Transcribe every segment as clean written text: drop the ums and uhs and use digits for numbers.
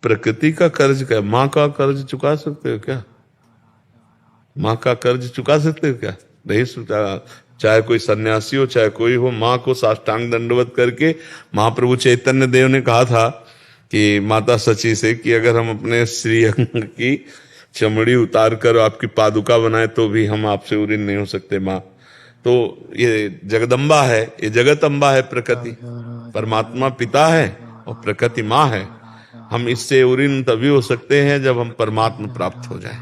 प्रकृति का कर्ज क्या? माँ का कर्ज चुका सकते हो क्या? माँ का कर्ज चुका सकते हो क्या? नहीं चुका। चाहे कोई सन्यासी हो चाहे कोई हो, माँ को साष्टांग दंडवत करके महाप्रभु चैतन्य देव ने कहा था कि माता सची से कि अगर हम अपने श्रीअंग की चमड़ी उतार कर आपकी पादुका बनाए तो भी हम आपसे ऋणी नहीं हो सकते माँ। तो ये जगदम्बा है, ये जगत अम्बा है प्रकृति। परमात्मा पिता है और प्रकृति माँ है। हम इससे ऋणी तभी हो सकते हैं जब हम परमात्मा प्राप्त हो जाए,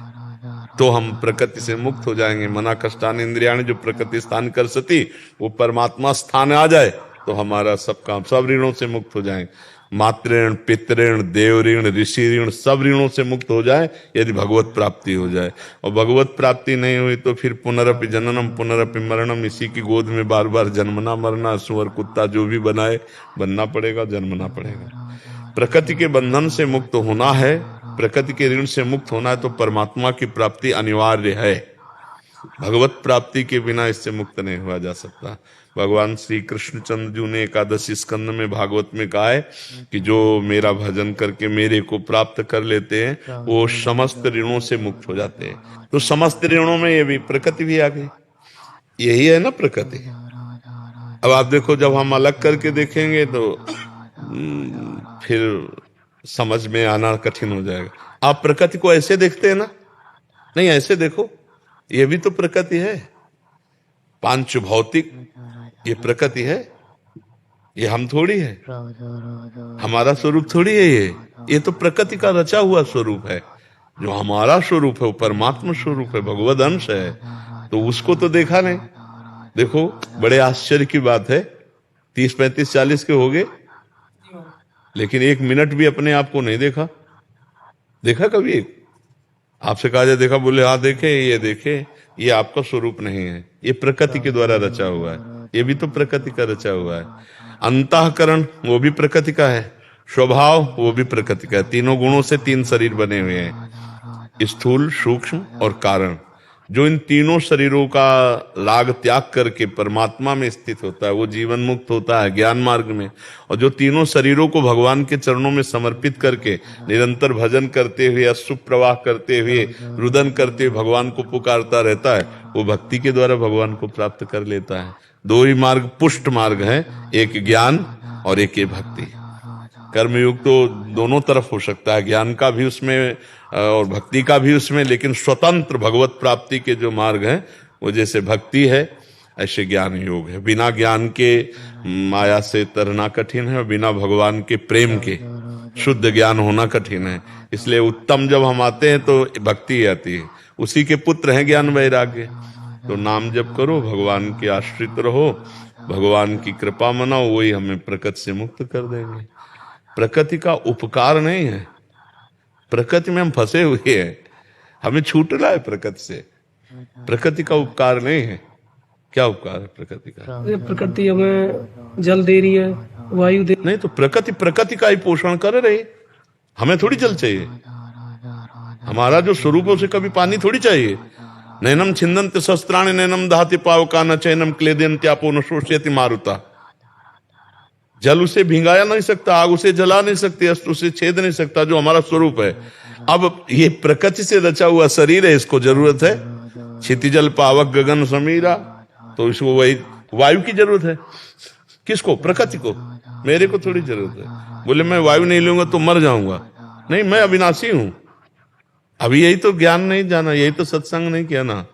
तो हम प्रकृति से मुक्त हो जाएंगे। मना कष्टान इंद्रियाण, जो प्रकृति स्थान कर सती वो परमात्मा स्थान आ जाए तो हमारा सब काम, सब ऋणों से मुक्त हो जाएंगे। मातृ ऋण, पितृ ऋण, देव ऋण, ऋषि ऋण, सब ऋणों से मुक्त हो जाए यदि भगवत प्राप्ति हो जाए। और भगवत प्राप्ति नहीं हुई तो फिर पुनरपि जननम पुनरपि मरणम, इसी की गोद में बार बार जन्मना मरना, सुअर कुत्ता जो भी बनाए बनना पड़ेगा, जन्मना पड़ेगा। प्रकृति के बंधन से मुक्त होना है, प्रकृति के ऋण से मुक्त होना है तो परमात्मा की प्राप्ति अनिवार्य है। भगवत प्राप्ति के बिना इससे मुक्त नहीं हुआ जा सकता। भगवान श्री कृष्णचंद्र जी ने एकादशी स्कंद में भागवत में कहा है कि जो मेरा भजन करके मेरे को प्राप्त कर लेते हैं वो समस्त ऋणों से मुक्त हो जाते हैं। तो समस्त ऋणों में ये भी प्रकृति भी आ गई, यही है ना प्रकृति। अब आप देखो, जब हम अलग करके देखेंगे तो फिर समझ में आना कठिन हो जाएगा। आप प्रकृति को ऐसे देखते हैं ना? नहीं, ऐसे देखो, ये भी तो प्रकृति है। पांच भौतिक ये प्रकृति है, ये हम थोड़ी है, हमारा स्वरूप थोड़ी है। ये तो प्रकृति का रचा हुआ स्वरूप है। जो हमारा स्वरूप है वो परमात्मा स्वरूप है, भगवद अंश है। तो उसको तो देखा नहीं। देखो, बड़े आश्चर्य की बात है, 30, 35, 40 के हो गए लेकिन एक मिनट भी अपने आप को नहीं देखा। देखा कभी? एक आपसे कहा जाए देखा, बोले हाँ देखे, ये आपका स्वरूप नहीं है, ये प्रकृति के द्वारा रचा हुआ है। ये भी तो प्रकृति का रचा हुआ है। अंतःकरण वो भी प्रकृति का है, स्वभाव वो भी प्रकृति का है। तीनों गुणों से 3 शरीर बने हुए हैं, स्थूल, सूक्ष्म और कारण। जो इन तीनों शरीरों का लाग त्याग करके परमात्मा में स्थित होता है वो जीवन मुक्त होता है ज्ञान मार्ग में। और जो तीनों शरीरों को भगवान के चरणों में समर्पित करके निरंतर भजन करते हुए, अश्रु प्रवाह करते हुए, रुदन करते हुए भगवान को पुकारता रहता है, वो भक्ति के द्वारा भगवान को प्राप्त कर लेता है। 2 ही मार्ग पुष्ट मार्ग है, एक ज्ञान और एक ये भक्ति। कर्मयुग तो दोनों तरफ हो सकता है, ज्ञान का भी उसमें और भक्ति का भी उसमें, लेकिन स्वतंत्र भगवत प्राप्ति के जो मार्ग हैं वो जैसे भक्ति है ऐसे ज्ञान योग है। बिना ज्ञान के माया से तरना कठिन है और बिना भगवान के प्रेम के शुद्ध ज्ञान होना कठिन है। इसलिए उत्तम जब हम आते हैं तो भक्ति आती है, उसी के पुत्र हैं ज्ञान वैराग्य। तो नाम जप करो, भगवान के आश्रित रहो, भगवान की कृपा मनाओ, वही हमें प्रकृति से मुक्त कर देंगे। प्रकृति का उपकार नहीं है, प्रकृति में हम फंसे हुए हैं, हमें छूटना है प्रकृति से। प्रकृति का उपकार नहीं है। क्या उपकार है प्रकृति का? प्रकृति हमें जल दे रही है, वायु दे नहीं तो प्रकृति का ही पोषण कर रही, हमें थोड़ी जल चाहिए। हमारा जो स्वरूप है उसे कभी पानी थोड़ी चाहिए। नैनम छिंदन्ति शस्त्राणि नैनम दहति पावका न चैनम क्लेदयन्त्यापो न शोषयति मारुता। जल उसे भिंगाया नहीं सकता, आग उसे जला नहीं सकती, अस्त्र उसे छेद नहीं सकता, जो हमारा स्वरूप है। अब ये प्रकृति से रचा हुआ शरीर है, इसको जरूरत है क्षितिजल पावक गगन समीरा, तो इसको वही वायु की जरूरत है। किसको? प्रकृति को। मेरे को थोड़ी जरूरत है। बोले मैं वायु नहीं लूंगा तो मर जाऊंगा, नहीं, मैं अविनाशी हूं। अभी यही तो ज्ञान नहीं जाना, यही तो सत्संग नहीं किया ना।